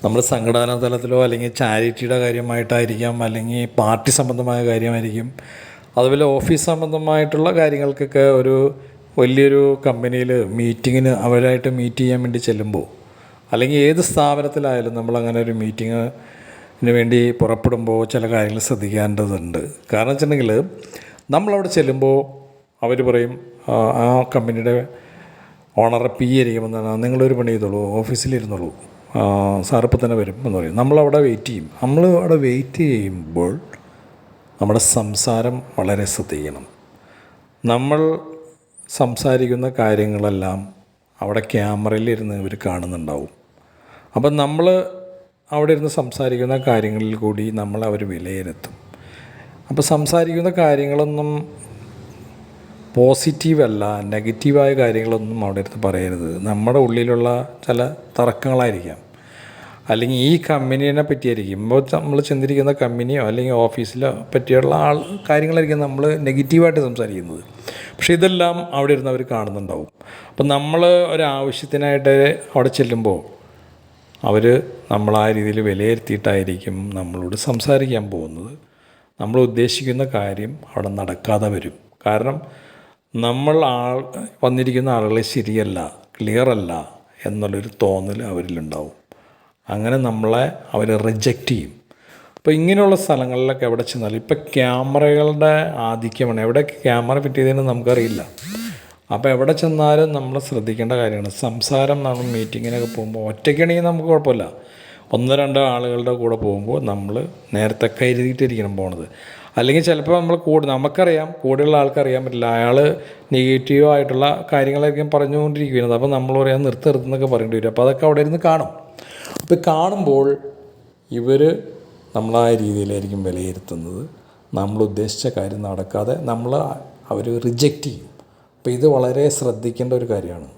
നമ്മൾ സംഘടനാ തലത്തിലോ അല്ലെങ്കിൽ ചാരിറ്റിയുടെ കാര്യമായിട്ടായിരിക്കാം, അല്ലെങ്കിൽ പാർട്ടി സംബന്ധമായ കാര്യമായിരിക്കും, അതുപോലെ ഓഫീസ് സംബന്ധമായിട്ടുള്ള കാര്യങ്ങൾക്കൊക്കെ ഒരു വലിയൊരു കമ്പനിയിൽ മീറ്റിങ്ങിന് അവരായിട്ട് മീറ്റ് ചെയ്യാൻ വേണ്ടി ചെല്ലുമ്പോൾ, അല്ലെങ്കിൽ ഏത് സ്ഥാപനത്തിലായാലും നമ്മളങ്ങനെ ഒരു മീറ്റിങ്ങിന് വേണ്ടി പുറപ്പെടുമ്പോൾ ചില കാര്യങ്ങൾ ശ്രദ്ധിക്കേണ്ടതുണ്ട്. കാരണം വെച്ചിട്ടുണ്ടെങ്കിൽ നമ്മളവിടെ ചെല്ലുമ്പോൾ അവർ പറയും, ആ കമ്പനിയുടെ ഓണറെ പി ആയിരിക്കുമെന്നാണ്, നിങ്ങളൊരു പണി ചെയ്തോളൂ, ഓഫീസിലിരുന്നോളൂ, സാറിപ്പോൾ തന്നെ വരും എന്ന് പറയും. നമ്മളവിടെ വെയിറ്റ് ചെയ്യും. നമ്മൾ അവിടെ വെയിറ്റ് ചെയ്യുമ്പോൾ നമ്മുടെ സംസാരം വളരെ ശ്രദ്ധിക്കണം. നമ്മൾ സംസാരിക്കുന്ന കാര്യങ്ങളെല്ലാം അവിടെ ക്യാമറയിലിരുന്ന് ഇവർ കാണുന്നുണ്ടാവും. അപ്പം നമ്മൾ അവിടെ ഇരുന്ന് സംസാരിക്കുന്ന കാര്യങ്ങളിൽ കൂടി അവർ വിലയിരുത്തും. അപ്പോൾ സംസാരിക്കുന്ന കാര്യങ്ങളൊന്നും പോസിറ്റീവല്ല, നെഗറ്റീവായ കാര്യങ്ങളൊന്നും അവിടെ ഇരുന്ന് പറയരുത്. നമ്മുടെ ഉള്ളിലുള്ള ചില തർക്കങ്ങളായിരിക്കാം, അല്ലെങ്കിൽ ഈ കമ്പനീനെ പറ്റിയായിരിക്കും. ഇപ്പോൾ നമ്മൾ ചിന്തിരിക്കുന്ന കമ്പനിയോ അല്ലെങ്കിൽ ഓഫീസിലോ പറ്റിയുള്ള കാര്യങ്ങളായിരിക്കും നമ്മൾ നെഗറ്റീവായിട്ട് സംസാരിക്കുന്നത്. പക്ഷേ ഇതെല്ലാം അവിടെ ഇരുന്ന് അവർ കാണുന്നുണ്ടാവും. അപ്പം നമ്മൾ ഒരാവശ്യത്തിനായിട്ട് അവിടെ ചെല്ലുമ്പോൾ അവർ നമ്മളാ രീതിയിൽ വിലയിരുത്തിയിട്ടായിരിക്കും നമ്മളോട് സംസാരിക്കാൻ പോകുന്നത്. നമ്മൾ ഉദ്ദേശിക്കുന്ന കാര്യം അവിടെ നടക്കാതെ വരും. കാരണം നമ്മൾ വന്നിരിക്കുന്ന ആളുകളെ ശരിയല്ല, ക്ലിയറല്ല എന്നുള്ളൊരു തോന്നൽ അവരിലുണ്ടാവും. അങ്ങനെ നമ്മളെ അവർ റിജക്റ്റ് ചെയ്യും. അപ്പോൾ ഇങ്ങനെയുള്ള സ്ഥലങ്ങളിലൊക്കെ എവിടെ ചെന്നാലും ഇപ്പോൾ ക്യാമറകളുടെ ആധിക്യമാണ്. എവിടെ ക്യാമറ ഫിറ്റ് ചെയ്തതെന്ന് നമുക്കറിയില്ല. അപ്പോൾ എവിടെ ചെന്നാലും നമ്മൾ ശ്രദ്ധിക്കേണ്ട കാര്യമാണ് സംസാരം. നമ്മൾ മീറ്റിങ്ങിനൊക്കെ പോകുമ്പോൾ ഒറ്റയ്ക്കാണെങ്കിൽ നമുക്ക് കുഴപ്പമില്ല. 1-2 ആളുകളുടെ കൂടെ പോകുമ്പോൾ നമ്മൾ നേരത്തെ കരുതിയിട്ടിരിക്കണം പോണത്. അല്ലെങ്കിൽ ചിലപ്പോൾ നമ്മൾ നമുക്കറിയാം, കൂടെയുള്ള ആൾക്കറിയാൻ പറ്റില്ല, അയാൾ നെഗറ്റീവായിട്ടുള്ള കാര്യങ്ങളായിരിക്കും പറഞ്ഞുകൊണ്ടിരിക്കുന്നത്. അപ്പോൾ നമ്മൾ പറയാൻ നിർത്തരുതെന്നൊക്കെ പറയേണ്ടി വരും. അപ്പോൾ അതൊക്കെ അവിടെ ഇരുന്ന് കാണും. അപ്പോൾ കാണുമ്പോൾ ഇവർ നമ്മളാ രീതിയിലായിരിക്കും വിലയിരുത്തുന്നത്. നമ്മൾ ഉദ്ദേശിച്ച കാര്യം നടക്കാതെ അവർ റിജക്റ്റ് ചെയ്യും. അപ്പോൾ ഇത് വളരെ ശ്രദ്ധിക്കേണ്ട ഒരു കാര്യമാണ്.